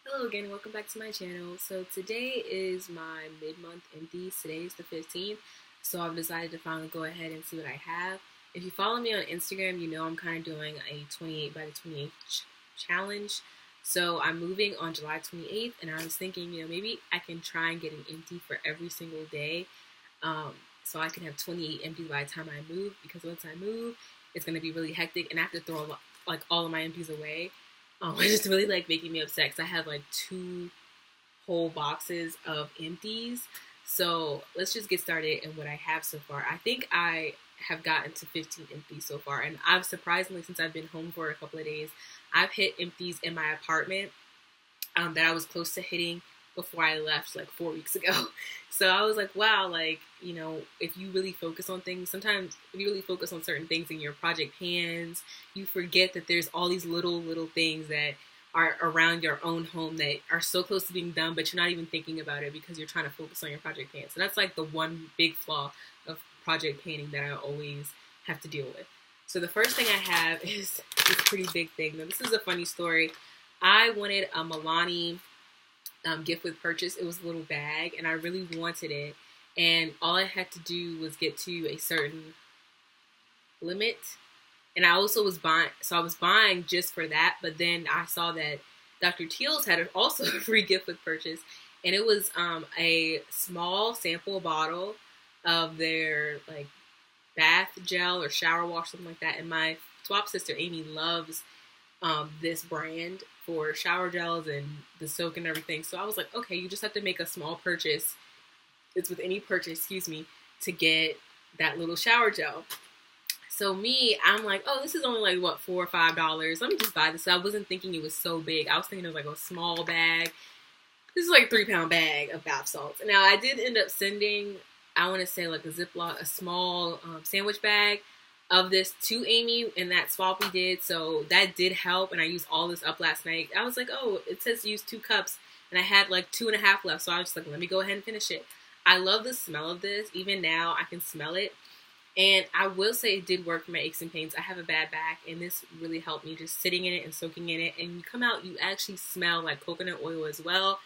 Hello again, welcome back to my channel. So today is my mid-month empties. Today is the 15th, so I've decided to finally go ahead and see what I have. If you follow me on Instagram, you know I'm kind of doing a 28 by the 28 challenge. So I'm moving on July 28th, and I was thinking, maybe I can try and get an empty for every single day. So I can have 28 empties by the time I move, because once I move, it's going to be really hectic, and I have to throw like all of my empties away. It's just really like making me upset because I have like 2 whole boxes of empties. So let's just get started in what I have so far. I think I have gotten to 15 empties so far, and I've surprisingly, since I've been home for a couple of days, I've hit empties in my apartment that I was close to hitting before I left like 4 weeks ago. So I was like, wow, like, if you really focus on things, sometimes if you really focus on certain things in your project pans, you forget that there's all these little things that are around your own home that are so close to being done, but you're not even thinking about it because you're trying to focus on your project pan. So that's like the one big flaw of project panning that I always have to deal with. So the first thing I have is this pretty big thing. Now, this is a funny story. I wanted a Milani gift with purchase. It was a little bag, and I really wanted it. And all I had to do was get to a certain limit. And I also was buying, so I was buying just for that. But then I saw that dr.teals had also a free gift with purchase, and it was a small sample bottle of their like bath gel or shower wash, something like that. And my swap sister Amy loves this brand for shower gels and the soak and everything. So I was like, okay, you just have to make a small purchase. It's with any purchase, excuse me, to get that little shower gel. So me, I'm like, oh, this is only like, what, $4 or $5. Let me just buy this. So I wasn't thinking it was so big. I was thinking it was like a small bag. This is like a 3-pound bag of bath salts. Now, I did end up sending, I want to say like a Ziploc, a small sandwich bag of this to Amy in that swap we did. So that did help, and I used all this up last night. I was like, oh, it says use 2 cups, and I had like 2.5 left. So I was just like, let me go ahead and finish it. I love the smell of this. Even now, I can smell it. And I will say it did work for my aches and pains. I have a bad back, and this really helped me just sitting in it and soaking in it. And you come out, you actually smell like coconut oil as well.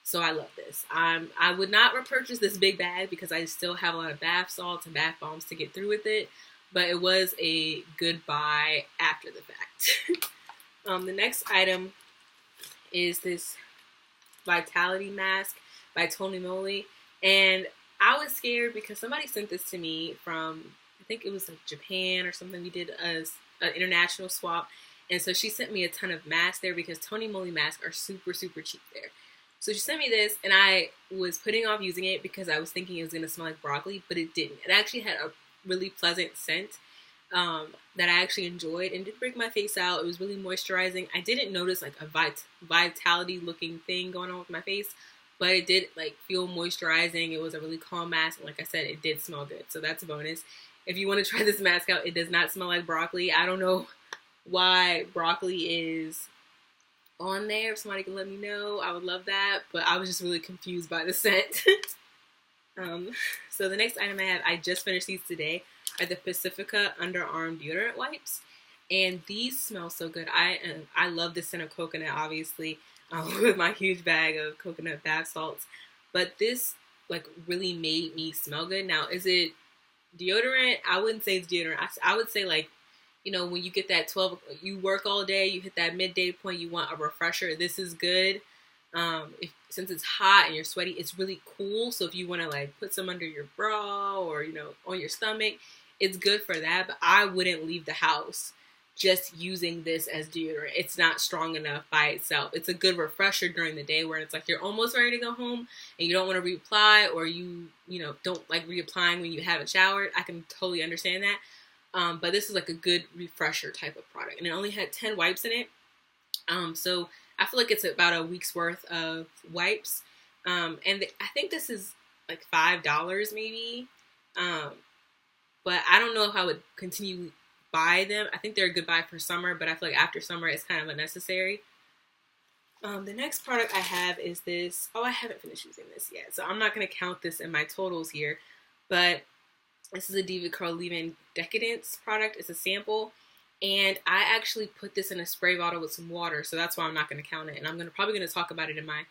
So I love this. I would not repurchase this big bag because I still have a lot of bath salts and bath bombs to get through with it. But it was a good buy after the fact. The next item is this Vitality Mask by Tony Moly. And I was scared because somebody sent this to me from, I think it was like Japan or something. We did an international swap. And so she sent me a ton of masks there because Tony Moly masks are super cheap there. So she sent me this, and I was putting off using it because I was thinking it was going to smell like broccoli, but it didn't. It actually had a really pleasant scent that I actually enjoyed, and did break my face out. It was really moisturizing. I didn't notice like a vitality looking thing going on with my face, but it did like feel moisturizing. It was a really calm mask, and like I said, it did smell good, so that's a bonus. If you want to try this mask out, it does not smell like broccoli. I don't know why broccoli is on there. If somebody can let me know, I would love that, but I was just really confused by the scent. So the next item I have, I just finished these today, are the Pacifica underarm deodorant wipes, and these smell so good. I love the scent of coconut, obviously, with my huge bag of coconut bath salts, but this like really made me smell good. Now, is it deodorant? I wouldn't say it's deodorant. I would say like, when you get that 12, you work all day, you hit that midday point, you want a refresher. This is good. Since it's hot and you're sweaty, it's really cool. So if you want to like put some under your bra or, on your stomach, it's good for that. But I wouldn't leave the house just using this as deodorant. It's not strong enough by itself. It's a good refresher during the day where it's like you're almost ready to go home and you don't want to reapply, or you don't like reapplying when you haven't showered. I can totally understand that. But this is like a good refresher type of product, and it only had 10 wipes in it. So I feel like it's about a week's worth of wipes. And I think this is like $5 maybe. But I don't know if I would continue buy them. I think they're a good buy for summer, but I feel like after summer it's kind of unnecessary. The next product I have is this. Oh, I haven't finished using this yet, so I'm not going to count this in my totals here. But this is a Diva Curl Leave-In Decadence product. It's a sample, And I actually put this in a spray bottle with some water, so that's why I'm not going to count it. And I'm probably going to talk about it in my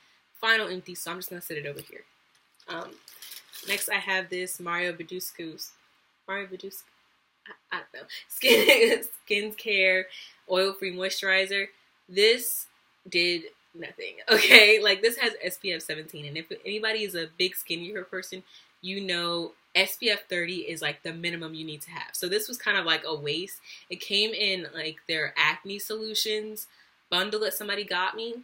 final empty, so I'm just going to set it over here. Next, I have this Mario Badescu's, I don't know, skincare oil-free moisturizer. This did nothing, okay? Like, this has SPF 17, and if anybody is a big skincare person, you know SPF 30 is like the minimum you need to have. So this was kind of like a waste. It came in like their acne solutions bundle that somebody got me,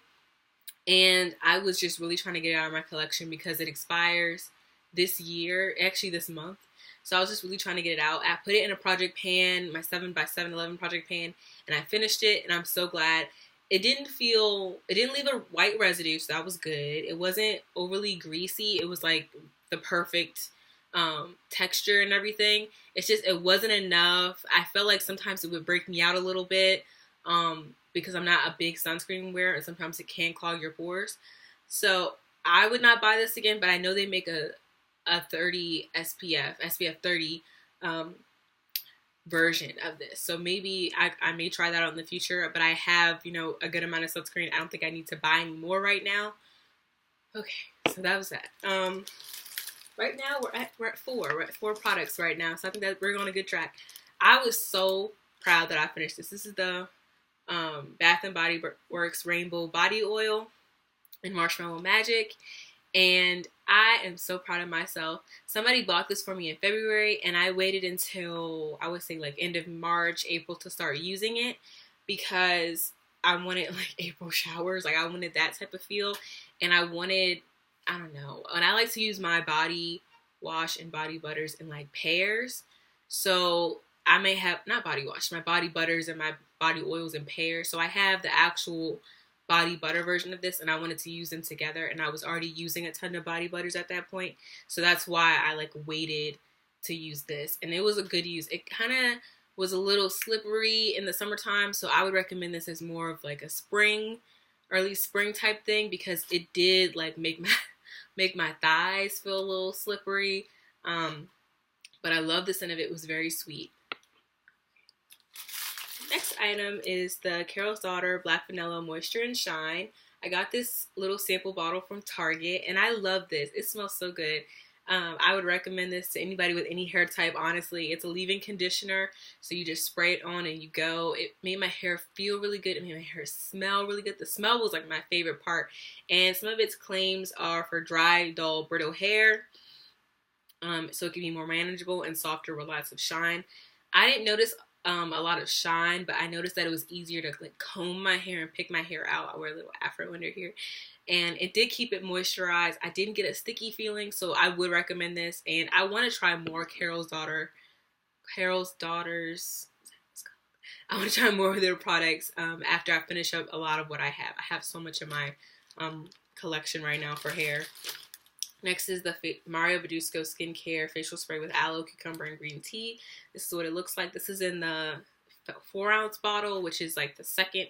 and I was just really trying to get it out of my collection because it expires this year, actually this month. So I was just really trying to get it out. I put it in a project pan, my 7x711 project pan, and I finished it, and I'm so glad. It didn't leave a white residue, so that was good. It wasn't overly greasy. It was like the perfect texture and everything. It's just, it wasn't enough. I felt like sometimes it would break me out a little bit because I'm not a big sunscreen wearer, and sometimes it can clog your pores. So I would not buy this again, but I know they make a 30 SPF 30 version of this. So maybe I may try that out in the future, but I have, you know, a good amount of sunscreen. I don't think I need to buy any more right now. Okay, so that was that. Right now we're at four products right now, so I think that we're on a good track. I was so proud that I finished this. This is the Bath and Body Works Rainbow Body Oil in Marshmallow Magic, and I am so proud of myself. Somebody bought this for me in February, and I waited until, I would say, like end of March, April to start using it because I wanted like April showers. Like, I wanted that type of feel, and I wanted, I don't know, and I like to use my body wash and body butters in like pairs. So I may have, not body wash, my body butters and my body oils in pairs. So I have the actual body butter version of this, and I wanted to use them together, and I was already using a ton of body butters at that point. So that's why I like waited to use this, and it was a good use. It kind of was a little slippery in the summertime, so I would recommend this as more of like a spring, early spring type thing, because it did like make my thighs feel a little slippery. But I love the scent of it. It was very sweet. Next item is the Carol's Daughter Black Vanilla Moisture and Shine. I got this little sample bottle from Target, and I love this. It smells so good. I would recommend this to anybody with any hair type, honestly. It's a leave-in conditioner, so you just spray it on and you go. It made my hair feel really good. It made my hair smell really good. The smell was like my favorite part, and some of its claims are for dry, dull, brittle hair, so it can be more manageable and softer with lots of shine. I didn't notice a lot of shine, but I noticed that it was easier to like comb my hair and pick my hair out. I wear a little afro under here, and it did keep it moisturized. I didn't get a sticky feeling, so I would recommend this. And I want to try more Carol's Daughters. I want to try more of their products after I finish up a lot of what I have. I have so much in my collection right now for hair. Next is the Mario Badescu Skincare Facial Spray with Aloe, Cucumber, and Green Tea. This is what it looks like. This is in the 4-ounce bottle, which is like the second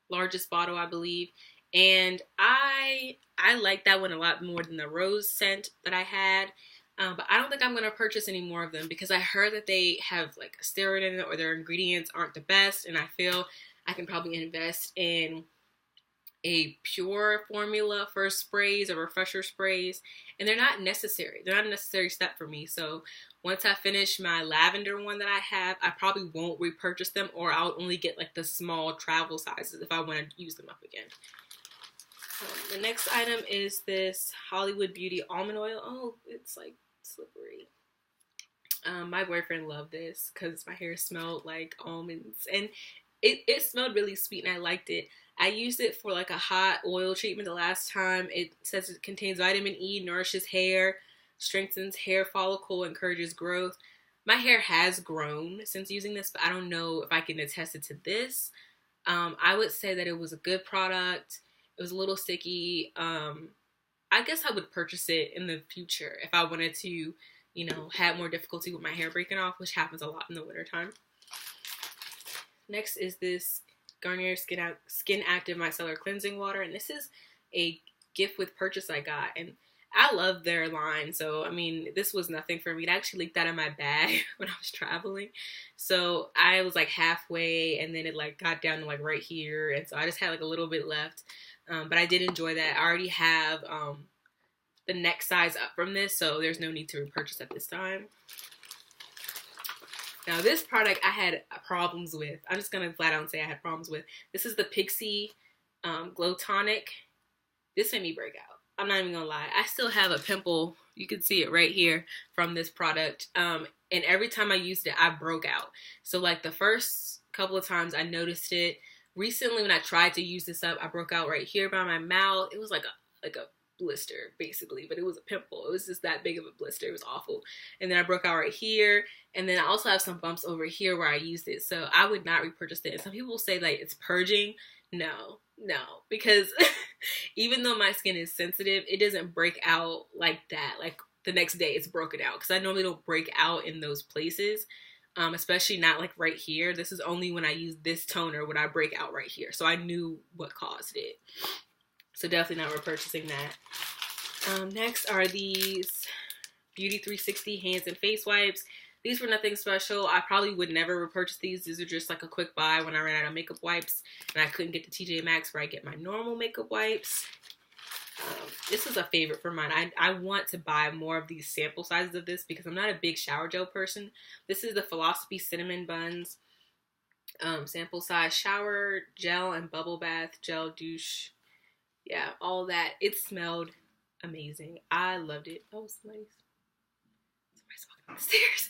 largest bottle, I believe. And I like that one a lot more than the rose scent that I had. But I don't think I'm going to purchase any more of them because I heard that they have like a steroid in it or their ingredients aren't the best. And I feel I can probably invest in a pure formula for sprays or refresher sprays, and they're not necessary. They're not a necessary step for me. So once I finish my lavender one that I have, I probably won't repurchase them, or I'll only get like the small travel sizes if I want to use them up again. The next item is this Hollywood Beauty Almond Oil. Oh, it's like slippery. My boyfriend loved this because my hair smelled like almonds, and it smelled really sweet, and I liked it. I used it for like a hot oil treatment the last time. It says it contains vitamin E, nourishes hair, strengthens hair follicle, encourages growth. My hair has grown since using this, but I don't know if I can attest it to this. I would say that it was a good product. It was a little sticky. I guess I would purchase it in the future if I wanted to, you know, have more difficulty with my hair breaking off, which happens a lot in the wintertime. Next is this Garnier Skin Active Micellar Cleansing Water, and this is a gift with purchase I got, and I love their line. So, I mean, this was nothing for me. It actually leaked out of my bag when I was traveling. So I was like halfway, and then it like got down to like right here. And so I just had like a little bit left. But I did enjoy that. I already have the next size up from this, so there's no need to repurchase at this time. Now this product I had problems with. I'm just gonna flat out say I had problems with. This is the Pixie Glow Tonic. This made me break out. I'm not even gonna lie. I still have a pimple. You can see it right here from this product. And every time I used it, I broke out. So like the first couple of times I noticed it. Recently when I tried to use this up, I broke out right here by my mouth. It was like a blister basically, but it was a pimple. It was just that big of a blister. It was awful. And then I broke out right here, and then I also have some bumps over here where I used it. So I would not repurchase it. And some people say like it's purging. No, because even though my skin is sensitive, it doesn't break out like that. Like the next day it's broken out, because I normally don't break out in those places, especially not like right here. This is only when I use this toner would I break out right here. So I knew what caused it. So definitely not repurchasing that. Next are these Beauty 360 hands and face wipes. These were nothing special. I probably would never repurchase these. These are just like a quick buy when I ran out of makeup wipes and I couldn't get the TJ Maxx where I get my normal makeup wipes. This is a favorite for mine. I want to buy more of these sample sizes of this because I'm not a big shower gel person. This is the Philosophy Cinnamon Buns sample size shower gel and bubble bath gel douche. Yeah, all that. It smelled amazing. I loved it. Oh, somebody's walking up the stairs.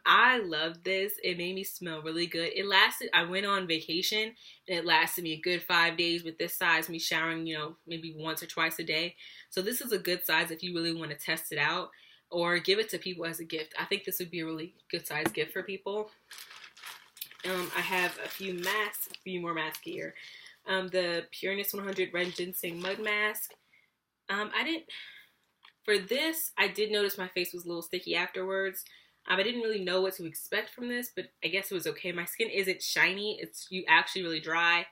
I loved this. It made me smell really good. It lasted, I went on vacation and it lasted me a good 5 days with this size, me showering, you know, maybe once or twice a day. So this is a good size if you really want to test it out or give it to people as a gift. I think this would be a really good size gift for people. I have a few more masks here. The Pureness 100 Red Ginseng Mud Mask. For this, I did notice my face was a little sticky afterwards. I didn't really know what to expect from this, but I guess it was okay. My skin isn't shiny. It's actually really dry.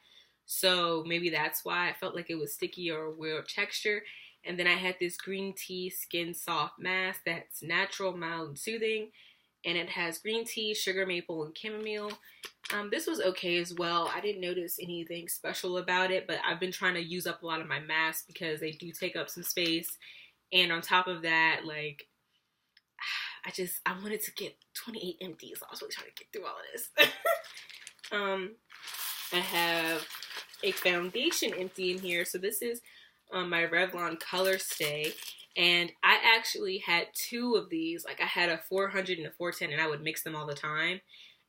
So maybe that's why I felt like it was sticky or a weird texture. And then I had this green tea skin soft mask that's natural, mild, and soothing. And it has green tea, sugar maple, and chamomile. This was okay as well. I didn't notice anything special about it, but I've been trying to use up a lot of my masks because they do take up some space. And on top of that, like, I wanted to get 28 empties. So I was really trying to get through all of this. I have a foundation empty in here. So this is my Revlon Color Stay. And I actually had two of these. Like I had a 400 and a 410 and I would mix them all the time.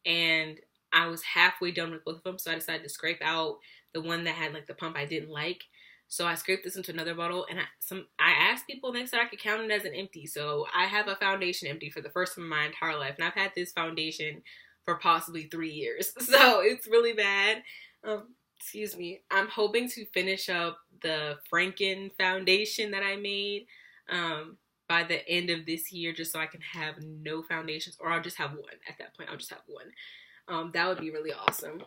And I was halfway done with both of them. So I decided to scrape out the one that had like the pump I didn't like. So I scraped this into another bottle. And I asked people next that I could count it as an empty. So I have a foundation empty for the first time in my entire life. And I've had this foundation for possibly 3 years. So it's really bad. Excuse me. I'm hoping to finish up the Franken foundation that I made by the end of this year, just so I can have no foundations, or I'll just have one. At that point, I'll just have one. That would be really awesome.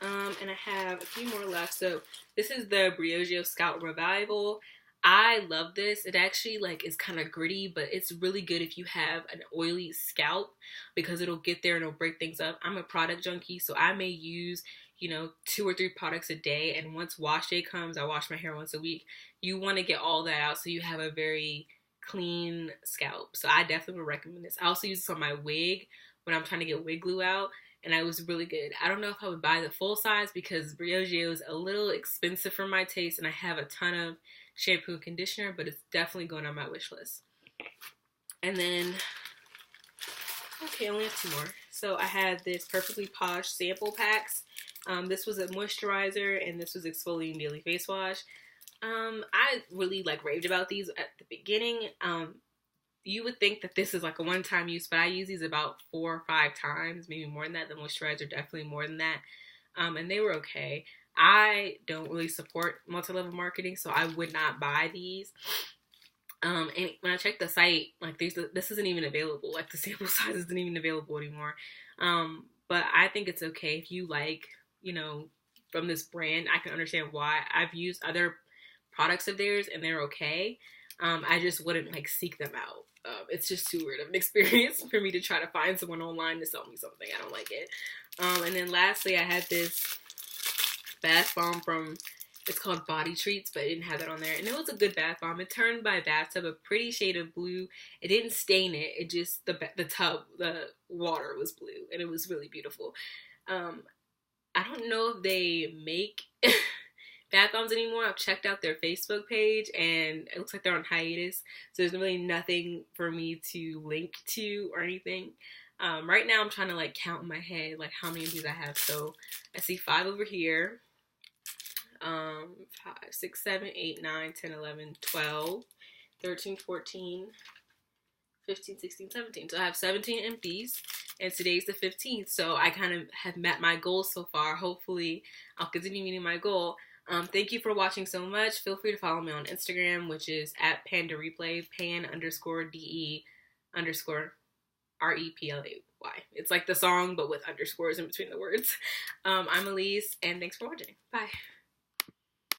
And I have a few more left. So this is the Briogeo Scalp Revival. I love this. It actually like is kind of gritty, but it's really good if you have an oily scalp because it'll get there and it'll break things up. I'm a product junkie, so I may use 2 or 3 products a day, and once wash day comes, I wash my hair once a week. You want to get all that out so you have a very clean scalp. So I definitely would recommend this. I also use this on my wig when I'm trying to get wig glue out, and it was really good. I don't know if I would buy the full size because Briogeo is a little expensive for my taste, and I have a ton of shampoo and conditioner, but it's definitely going on my wish list. And then, okay, I only have 2 more. So I had this Perfectly Polished sample packs. This was a moisturizer, and this was exfoliating daily face wash. I really raved about these at the beginning. You would think that this is like a one-time use, but I use these about 4 or 5 times, maybe more than that. The moisturizer definitely more than that. And they were okay. I don't really support multi-level marketing, so I would not buy these. And when I checked the site, this isn't even available. Like the sample size isn't even available anymore. But I think it's okay if you from this brand. I can understand why. I've used other products of theirs and they're okay. I just wouldn't like seek them out. It's just too weird of an experience for me to try to find someone online to sell me something. I don't like it. And then lastly, I had this bath bomb from, it's called Body Treats, but it didn't have that on there. And it was a good bath bomb. It turned my bathtub a pretty shade of blue. It didn't stain it. It just, the tub, the water was blue. And it was really beautiful. I don't know if they make bath bombs anymore. I've checked out their Facebook page and it looks like they're on hiatus. So there's really nothing for me to link to or anything. Right now I'm trying to like count in my head like how many of these I have. So I see 5 over here. 5, 6, 7, 8, 9, 10, 11, 12, 13, 14, 15, 16, 17. So I have 17 empties and today's the 15th. So I kind of have met my goal so far. Hopefully I'll continue meeting my goal. Thank you for watching so much. Feel free to follow me on Instagram, which is at Panda Replay, pan_DE_REPLAY. It's like the song, but with underscores in between the words. I'm Elise, and thanks for watching. Bye.